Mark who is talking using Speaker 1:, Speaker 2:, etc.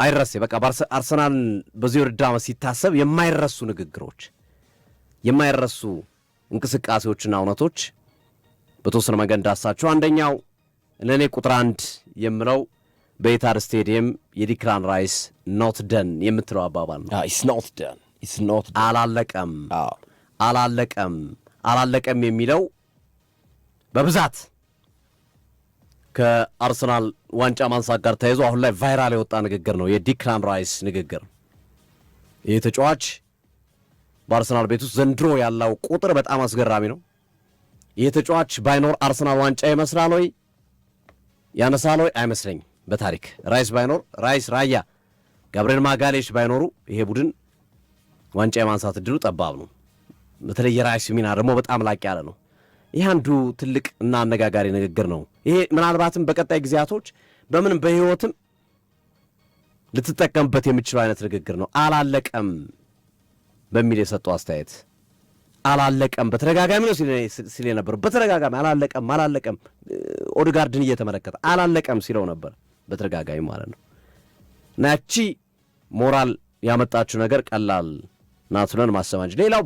Speaker 1: አይረሴ በቃ አርሰናል በዚህ ውድድር ዓመት ሲታሰብ የማይረሱ ንግግሮች የማይረሱ እንቅስቃሴዎችና እውነቶች በተወሰነ መንገድ እንዳሳቸው አንደኛው ለእኔ ቁጥር 1 የምለው በኢታድ ስቴዲየም የዲክላን ራይስ ኖት ደን የምትለው አባባል ነው። አላለቀም የሚለው በብዛት ከአርሰናል ዋንጫ ማንሳት ጋር ተያይዞ አሁን ላይ ቫይራል የወጣ ንግግር ነው የዲክላን ራይስ ንግግር። ይህ ተጫዋች በአርሰናል ቤት ውስጥ ዘንድሮ ያለው ቁጥር በጣም አስገራሚ ነው። ይህ ተጫዋች ባይኖር አርሰናል ዋንጫ ይመስላል ወይ ያነሳል ወይ? አይመስለኝም። በታሪክ ራይስ ባይኖር ራያ ጋብርኤል ማጋሌሽ ባይኖሩ ይሄ ቡድን ዋንጫ የማንሳት እድሉ ጠባብ ነው። በተለይ የራይስ ሚና ደግሞ በጣም ላቅ ያለ ነው። ይህ አንዱ ትልቅ እና አነጋጋሪ ንግግር ነው። ይሄ ምናልባትም በቀጣይ ጊዜያቶች በምንም በህይወትም ልትጠቀምበት የምችለው አይነት ንግግር ነው። አላለቀም በሚል የሰጠው አስተያየት አላለቀም በተደጋጋሚ ነው ሲል ነበር። በተደጋጋሚ አላለቀም ኦድጋርድን እየተመለከተ አላለቀም ሲለው ነበር በተደጋጋሚ ማለት ነው። እና ያቺ ሞራል ያመጣችው ነገር ቀላል ናት ብለን ማሰብ እንጂ ሌላው